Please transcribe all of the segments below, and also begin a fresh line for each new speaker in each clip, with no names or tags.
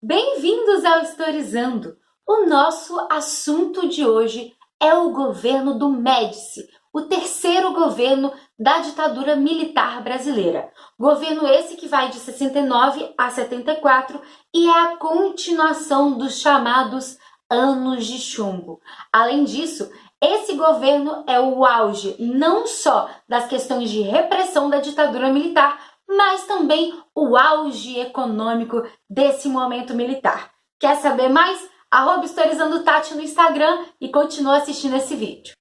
Bem-vindos ao Historizando! O nosso assunto de hoje é o governo do Médici, o terceiro governo da ditadura militar brasileira. Governo esse que vai de 69 a 74 e é a continuação dos chamados Anos de Chumbo. Além disso, esse governo é o auge não só das questões de repressão da ditadura militar, mas também o auge econômico desse momento militar. Quer saber mais? @historizandotati no Instagram e continua assistindo esse vídeo.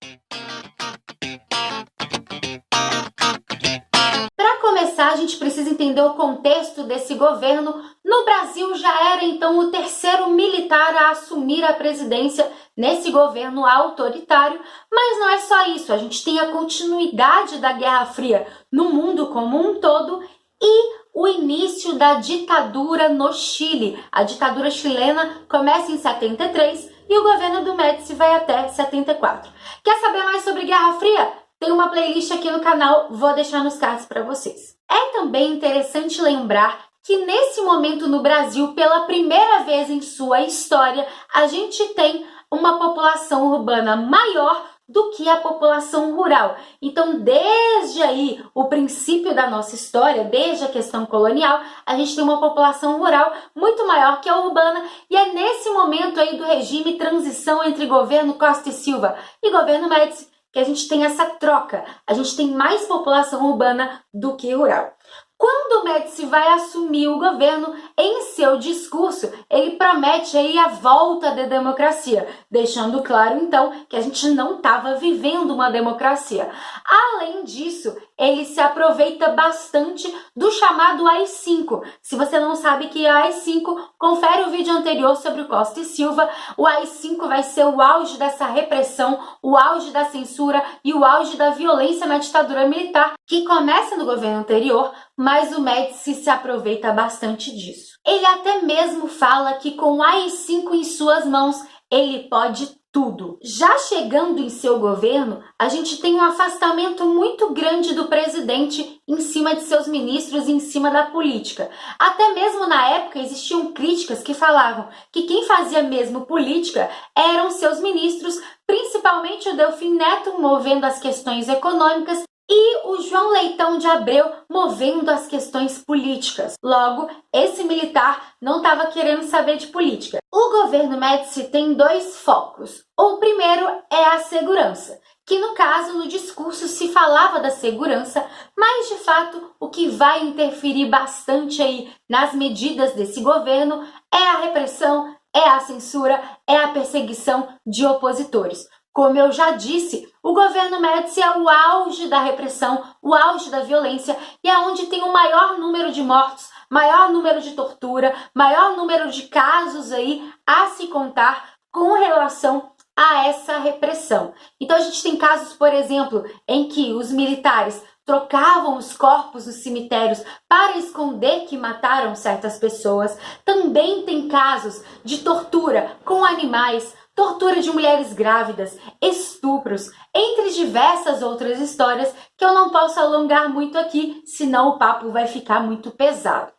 Para começar, a gente precisa entender o contexto desse governo. No Brasil já era então o terceiro militar a assumir a presidência nesse governo autoritário, mas não é só isso, a gente tem a continuidade da Guerra Fria no mundo como um todo e o início da ditadura no Chile. A ditadura chilena começa em 73 e o governo do Médici vai até 74. Quer saber mais sobre Guerra Fria? Tem uma playlist aqui no canal, vou deixar nos cards para vocês. É também interessante lembrar que nesse momento no Brasil, pela primeira vez em sua história, a gente tem uma população urbana maior do que a população rural. Então, desde aí, o princípio da nossa história, desde a questão colonial, a gente tem uma população rural muito maior que a urbana, e é nesse momento aí do regime transição entre governo Costa e Silva e governo Médici que a gente tem essa troca. A gente tem mais população urbana do que rural. Quando o Médici vai assumir o governo, em seu discurso, ele promete aí a volta da democracia, deixando claro, então, que a gente não estava vivendo uma democracia. Além disso, ele se aproveita bastante do chamado AI-5. Se você não sabe que é AI-5, confere o vídeo anterior sobre o Costa e Silva. O AI-5 vai ser o auge dessa repressão, o auge da censura e o auge da violência na ditadura militar, que começa no governo anterior, mas o Médici se aproveita bastante disso. Ele até mesmo fala que com o AI-5 em suas mãos, ele pode tudo. Já chegando em seu governo, a gente tem um afastamento muito grande do presidente em cima de seus ministros e em cima da política. Até mesmo na época existiam críticas que falavam que quem fazia mesmo política eram seus ministros, principalmente o Delfim Neto movendo as questões econômicas e o João Leitão de Abreu movendo as questões políticas. Logo, esse militar não estava querendo saber de política. O governo Médici tem dois focos. O primeiro é a segurança, que no caso, no discurso se falava da segurança, mas de fato o que vai interferir bastante aí nas medidas desse governo é a repressão, é a censura, é a perseguição de opositores. Como eu já disse, o governo Médici é o auge da repressão, o auge da violência e é onde tem o maior número de mortos, maior número de tortura, maior número de casos aí a se contar com relação a essa repressão. Então a gente tem casos, por exemplo, em que os militares trocavam os corpos nos cemitérios para esconder que mataram certas pessoas. Também tem casos de tortura com animais, tortura de mulheres grávidas, estupros, entre diversas outras histórias que eu não posso alongar muito aqui, senão o papo vai ficar muito pesado.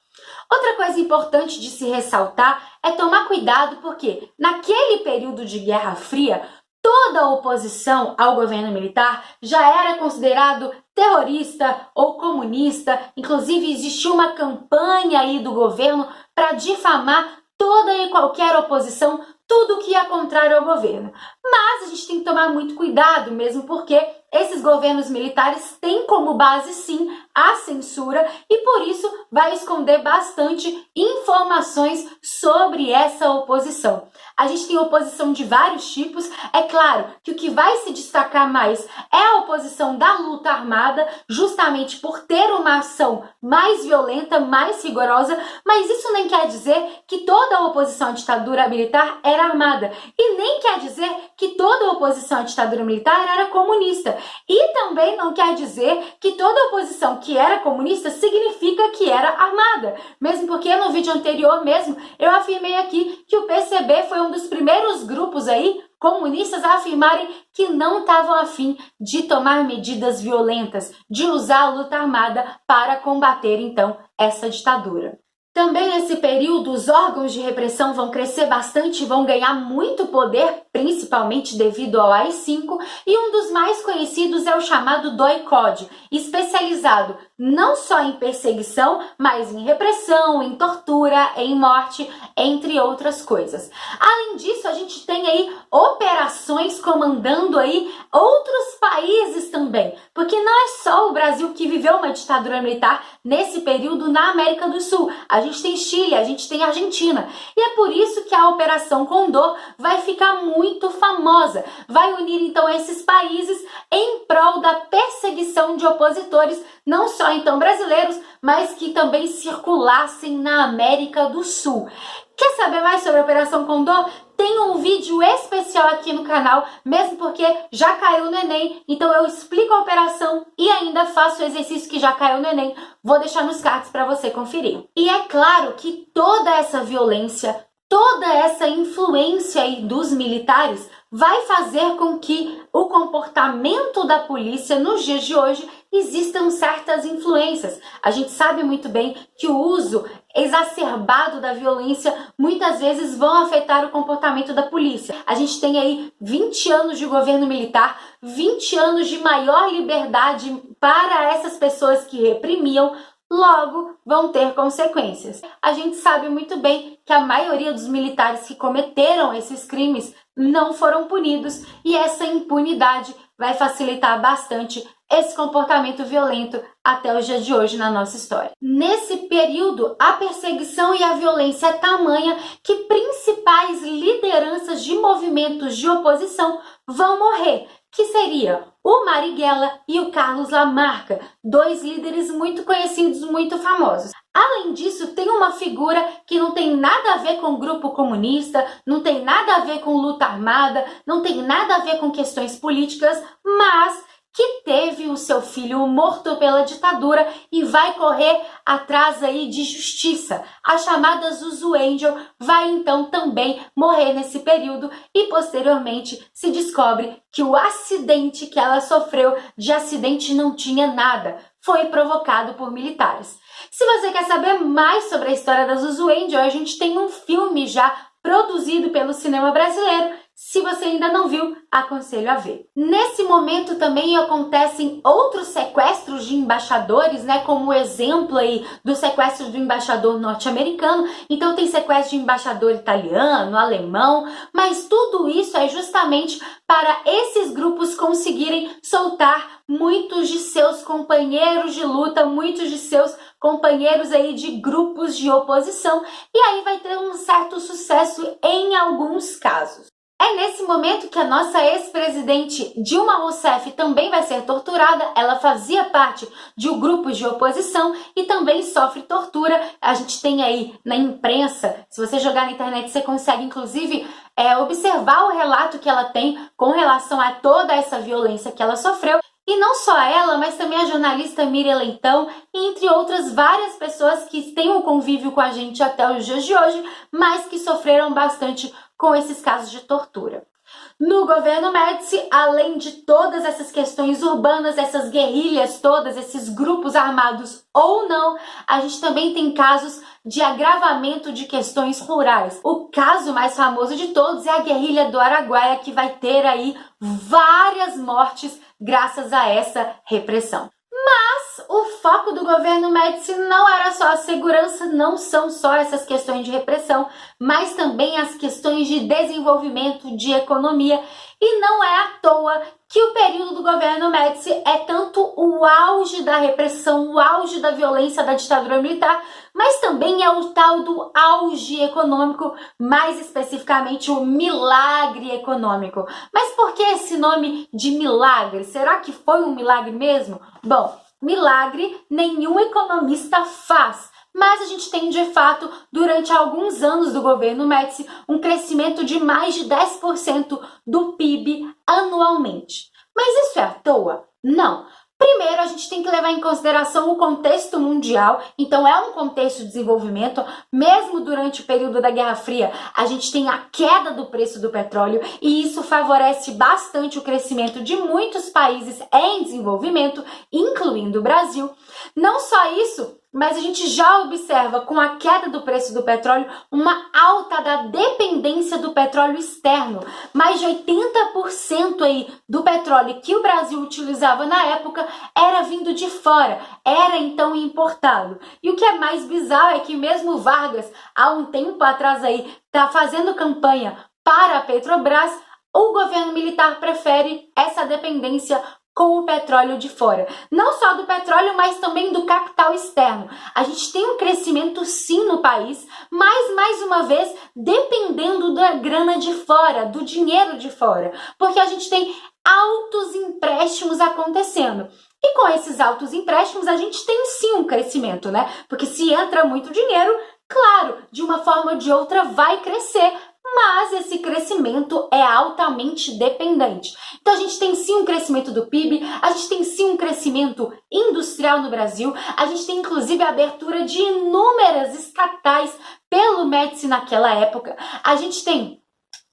Outra coisa importante de se ressaltar é tomar cuidado porque naquele período de Guerra Fria, toda a oposição ao governo militar já era considerado terrorista ou comunista. Inclusive existiu uma campanha aí do governo para difamar toda e qualquer oposição, tudo que ia contrário ao governo. Mas a gente tem que tomar muito cuidado mesmo porque esses governos militares têm como base sim a censura e por isso vai esconder bastante informações sobre essa oposição. A gente tem oposição de vários tipos, é claro que o que vai se destacar mais é a oposição da luta armada, justamente por ter uma ação mais violenta, mais rigorosa, mas isso nem quer dizer que toda a oposição à ditadura militar era armada e nem quer dizer que toda a oposição à ditadura militar era comunista. E também não quer dizer que toda oposição que era comunista significa que era armada. Mesmo porque no vídeo anterior mesmo eu afirmei aqui que o PCB foi um dos primeiros grupos aí comunistas a afirmarem que não estavam a fim de tomar medidas violentas, de usar a luta armada para combater então essa ditadura. Também nesse período, os órgãos de repressão vão crescer bastante e vão ganhar muito poder, principalmente devido ao AI-5, e um dos mais conhecidos é o chamado DOI-CODE, especializado não só em perseguição, mas em repressão, em tortura, em morte, entre outras coisas. Além disso, a gente tem aí operações comandando aí outros países também, porque não é só o Brasil que viveu uma ditadura militar nesse período na América do Sul. A gente tem Chile, a gente tem Argentina. E é por isso que a Operação Condor vai ficar muito famosa. Vai unir então esses países em prol da perseguição de opositores, não só então brasileiros, mas que também circulassem na América do Sul. Quer saber mais sobre a Operação Condor? Tem um vídeo especial aqui no canal, mesmo porque já caiu no Enem, então eu explico a operação e ainda faço o exercício que já caiu no Enem. Vou deixar nos cards para você conferir. E é claro que toda essa violência, toda essa influência aí dos militares vai fazer com que o comportamento da polícia nos dias de hoje existam certas influências. A gente sabe muito bem que o uso exacerbado da violência muitas vezes vão afetar o comportamento da polícia. A gente tem aí 20 anos de governo militar, 20 anos de maior liberdade para essas pessoas que reprimiam, logo vão ter consequências. A gente sabe muito bem que a maioria dos militares que cometeram esses crimes não foram punidos e essa impunidade vai facilitar bastante esse comportamento violento até os dias de hoje na nossa história. Nesse período, a perseguição e a violência é tamanha que principais lideranças de movimentos de oposição vão morrer, que seria o Marighella e o Carlos Lamarca, dois líderes muito conhecidos, muito famosos. Além disso, tem uma figura que não tem nada a ver com o grupo comunista, não tem nada a ver com luta armada, não tem nada a ver com questões políticas, mas que teve o seu filho morto pela ditadura e vai correr atrás aí de justiça. A chamada Zuzu Angel vai então também morrer nesse período e posteriormente se descobre que o acidente que ela sofreu, de acidente não tinha nada, foi provocado por militares. Se você quer saber mais sobre a história da Zuzu Angel, a gente tem um filme já produzido pelo cinema brasileiro. Se você ainda não viu, aconselho a ver. Nesse momento também acontecem outros sequestros de embaixadores, né? Como o exemplo aí do sequestro do embaixador norte-americano. Então tem sequestro de embaixador italiano, alemão, mas tudo isso é justamente para esses grupos conseguirem soltar muitos de seus companheiros de luta, muitos de seus companheiros aí de grupos de oposição, e aí vai ter um certo sucesso em alguns casos. É nesse momento que a nossa ex-presidente Dilma Rousseff também vai ser torturada. Ela fazia parte de um grupo de oposição e também sofre tortura. A gente tem aí na imprensa, se você jogar na internet, você consegue inclusive observar o relato que ela tem com relação a toda essa violência que ela sofreu. E não só ela, mas também a jornalista Miriam Leitão, entre outras várias pessoas que têm um convívio com a gente até os dias de hoje, mas que sofreram bastante com esses casos de tortura. No governo Médici, além de todas essas questões urbanas, essas guerrilhas todas, esses grupos armados ou não, a gente também tem casos de agravamento de questões rurais. O caso mais famoso de todos é a guerrilha do Araguaia, que vai ter aí várias mortes graças a essa repressão. Mas o foco do governo Médici não era só a segurança, não são só essas questões de repressão, mas também as questões de desenvolvimento, de economia. E não é à toa que o período do governo Médici é tanto o auge da repressão, o auge da violência da ditadura militar, mas também é o tal do auge econômico, mais especificamente o milagre econômico. Mas por que esse nome de milagre? Será que foi um milagre mesmo? Bom, milagre nenhum economista faz. Mas a gente tem, de fato, durante alguns anos do governo Médici, um crescimento de mais de 10% do PIB anualmente. Mas isso é à toa? Não. Primeiro, a gente tem que levar em consideração o contexto mundial, então é um contexto de desenvolvimento. Mesmo durante o período da Guerra Fria, a gente tem a queda do preço do petróleo e isso favorece bastante o crescimento de muitos países em desenvolvimento, incluindo o Brasil. Não só isso, mas a gente já observa com a queda do preço do petróleo uma alta da dependência do petróleo externo. Mais de 80% aí do petróleo que o Brasil utilizava na época era vindo de fora, era então importado. E o que é mais bizarro é que mesmo Vargas, há um tempo atrás aí, está fazendo campanha para a Petrobras, o governo militar prefere essa dependência com o petróleo de fora. Não só do petróleo, mas também do capital externo. A gente tem um crescimento sim no país, mas mais uma vez dependendo da grana de fora, do dinheiro de fora, porque a gente tem altos empréstimos acontecendo. E com esses altos empréstimos a gente tem sim um crescimento, né? Porque se entra muito dinheiro, claro, de uma forma ou de outra vai crescer, mas esse crescimento é altamente dependente. Então a gente tem sim um crescimento do PIB, a gente tem sim um crescimento industrial no Brasil, a gente tem inclusive a abertura de inúmeras estatais pelo Médici naquela época, a gente tem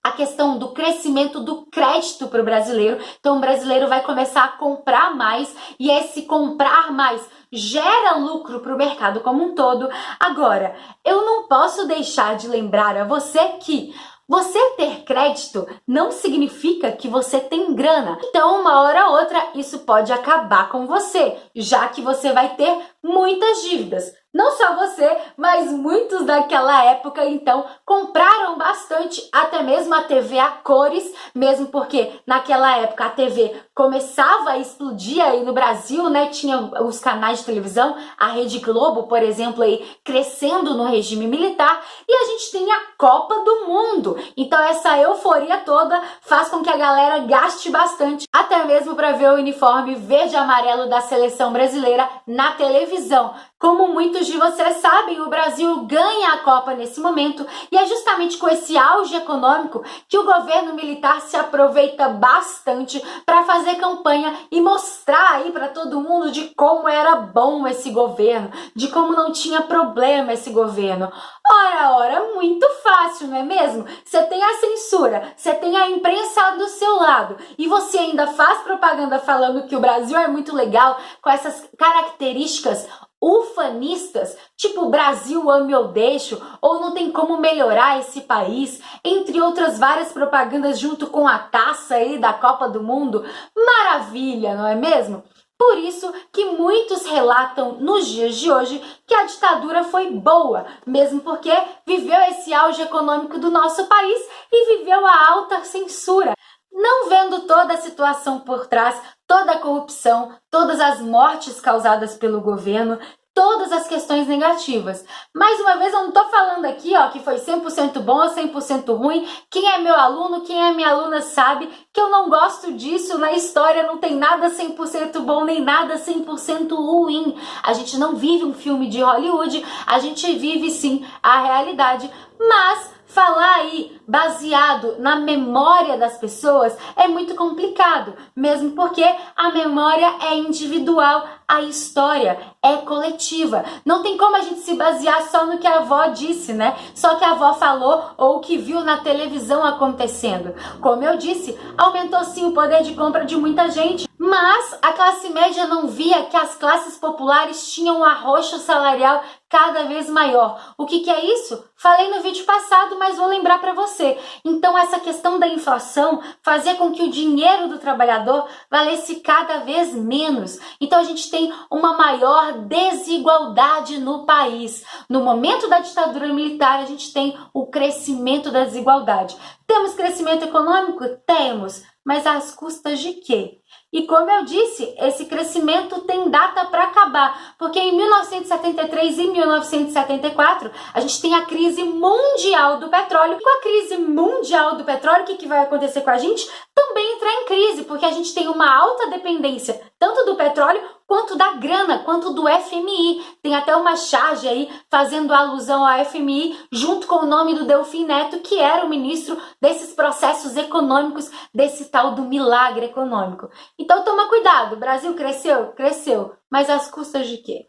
a questão do crescimento do crédito para o brasileiro. Então o brasileiro vai começar a comprar mais e esse comprar mais gera lucro para o mercado como um todo. Agora, eu não posso deixar de lembrar a você que você ter crédito não significa que você tem grana. Então, uma hora ou outra, isso pode acabar com você, já que você vai ter muitas dívidas. Não só você, mas muitos daquela época, então, compraram bastante, até mesmo a TV a cores, mesmo porque naquela época a TV começava a explodir aí no Brasil, né? Tinha os canais de televisão, a Rede Globo, por exemplo, aí crescendo no regime militar, e a gente tem a Copa do Mundo. Então essa euforia toda faz com que a galera gaste bastante, até mesmo para ver o uniforme verde e amarelo da seleção brasileira na televisão. Como muitos de vocês sabem, o Brasil ganha a Copa nesse momento e é justamente com esse auge econômico que o governo militar se aproveita bastante para fazer campanha e mostrar aí para todo mundo de como era bom esse governo, de como não tinha problema esse governo. Ora, muito fácil, não é mesmo? Você tem a censura, você tem a imprensa do seu lado e você ainda faz propaganda falando que o Brasil é muito legal com essas características ufanistas, tipo Brasil ame ou deixo, ou não tem como melhorar esse país, entre outras várias propagandas junto com a taça aí da Copa do Mundo. Maravilha, não é mesmo? Por isso que muitos relatam nos dias de hoje que a ditadura foi boa, mesmo porque viveu esse auge econômico do nosso país e viveu a alta censura. Não vendo toda a situação por trás, toda a corrupção, todas as mortes causadas pelo governo, todas as questões negativas. Mais uma vez, eu não tô falando aqui, ó, que foi 100% bom ou 100% ruim. Quem é meu aluno, quem é minha aluna sabe que eu não gosto disso. Na história não tem nada 100% bom, nem nada 100% ruim. A gente não vive um filme de Hollywood, a gente vive sim a realidade, mas falar aí baseado na memória das pessoas é muito complicado, mesmo porque a memória é individual, a história é coletiva. Não tem como a gente se basear só no que a avó disse, né? Só que a avó falou ou o que viu na televisão acontecendo. Como eu disse, aumentou sim o poder de compra de muita gente, mas a classe média não via que as classes populares tinham um arroxo salarial cada vez maior. O que é isso? Falei no vídeo passado, mas vou lembrar para você. Então essa questão da inflação fazia com que o dinheiro do trabalhador valesse cada vez menos. Então a gente tem uma maior desigualdade no país. No momento da ditadura militar, a gente tem o crescimento da desigualdade. Temos crescimento econômico? Temos. Mas às custas de quê? E como eu disse, esse crescimento tem data para acabar, porque em 1973 e 1974 a gente tem a crise mundial do petróleo. E com a crise mundial do petróleo, o que vai acontecer com a gente? Também entrar em crise, porque a gente tem uma alta dependência tanto do petróleo quanto da grana, quanto do FMI. Tem até uma charge aí fazendo alusão ao FMI, junto com o nome do Delfim Neto, que era o ministro desses processos econômicos, desse tal do milagre econômico. Então toma cuidado, o Brasil cresceu? Cresceu, mas às custas de quê?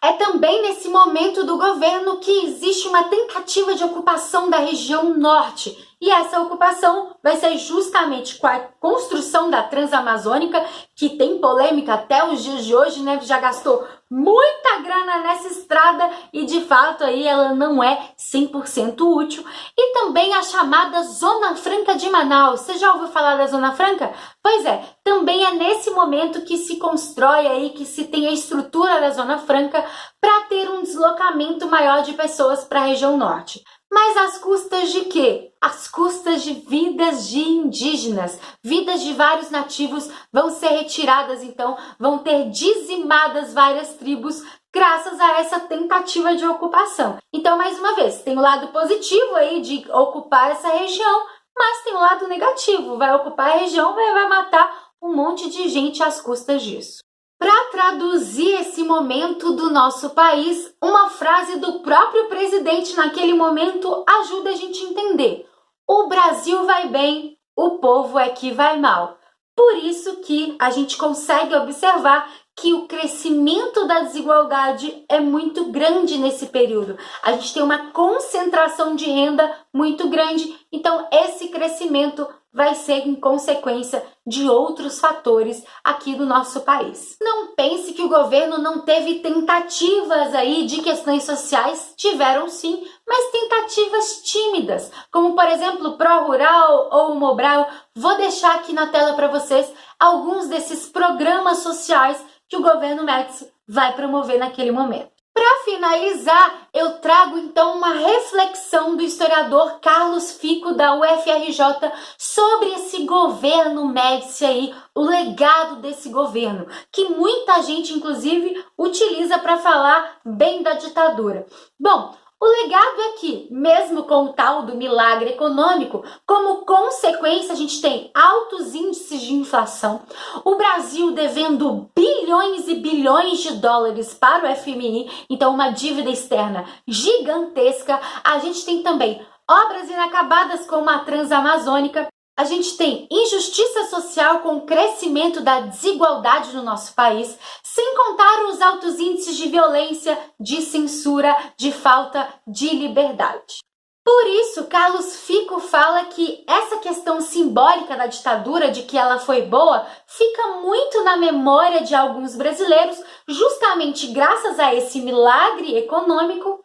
É também nesse momento do governo que existe uma tentativa de ocupação da região norte. E essa ocupação vai ser justamente com a construção da Transamazônica, que tem polêmica até os dias de hoje, né? Já gastou muita grana nessa estrada e de fato aí ela não é 100% útil. E também a chamada Zona Franca de Manaus. Você já ouviu falar da Zona Franca? Pois é, também é nesse momento que se constrói aí, que se tem a estrutura da Zona Franca para ter um deslocamento maior de pessoas para a região norte. Mas às custas de quê? Às custas de vidas de indígenas. Vidas de vários nativos vão ser retiradas, então, vão ter dizimadas várias tribos graças a essa tentativa de ocupação. Então, mais uma vez, tem o lado positivo aí de ocupar essa região, mas tem o lado negativo. Vai ocupar a região, vai matar um monte de gente às custas disso. Para traduzir esse momento do nosso país, uma frase do próprio presidente naquele momento ajuda a gente a entender. O Brasil vai bem, o povo é que vai mal. Por isso que a gente consegue observar que o crescimento da desigualdade é muito grande nesse período. A gente tem uma concentração de renda muito grande, então esse crescimento vai ser em consequência de outros fatores aqui do nosso país. Não pense que o governo não teve tentativas aí de questões sociais, tiveram sim, mas tentativas tímidas, como por exemplo o Pró-Rural ou o Mobral. Vou deixar aqui na tela para vocês alguns desses programas sociais que o governo Médici vai promover naquele momento. Para finalizar, eu trago então uma reflexão do historiador Carlos Fico da UFRJ sobre esse governo Médici aí, o legado desse governo, que muita gente inclusive utiliza para falar bem da ditadura. Bom, o legado é que, mesmo com o tal do milagre econômico, como consequência a gente tem altos índices de inflação, o Brasil devendo bilhões e bilhões de dólares para o FMI, então uma dívida externa gigantesca. A gente tem também obras inacabadas como a Transamazônica. A gente tem injustiça social com o crescimento da desigualdade no nosso país, sem contar os altos índices de violência, de censura, de falta de liberdade. Por isso, Carlos Fico fala que essa questão simbólica da ditadura, de que ela foi boa, fica muito na memória de alguns brasileiros, justamente graças a esse milagre econômico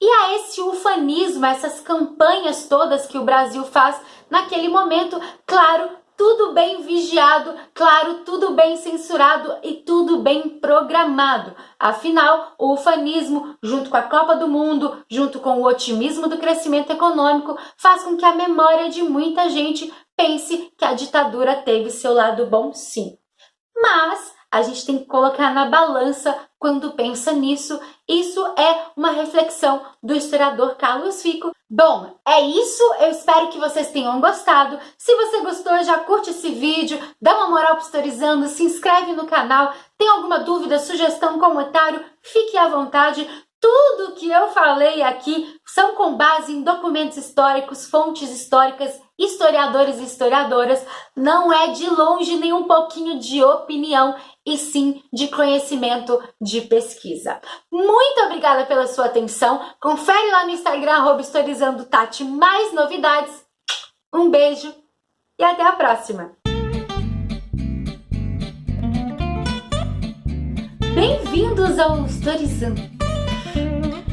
e a esse ufanismo, essas campanhas todas que o Brasil faz naquele momento, claro, tudo bem vigiado, claro, tudo bem censurado e tudo bem programado. Afinal, o ufanismo, junto com a Copa do Mundo, junto com o otimismo do crescimento econômico, faz com que a memória de muita gente pense que a ditadura teve seu lado bom, sim. Mas a gente tem que colocar na balança quando pensa nisso. Isso é uma reflexão do historiador Carlos Fico. Bom, é isso. Eu espero que vocês tenham gostado. Se você gostou, já curte esse vídeo, dá uma moral pro Historizando, se inscreve no canal. Tem alguma dúvida, sugestão, comentário? Fique à vontade. Tudo que eu falei aqui são com base em documentos históricos, fontes históricas, historiadores e historiadoras. Não é de longe nem um pouquinho de opinião, e sim de conhecimento, de pesquisa. Muito obrigada pela sua atenção. Confere lá no Instagram, @historizandotati, mais novidades. Um beijo e até a próxima! Bem-vindos ao Historizando!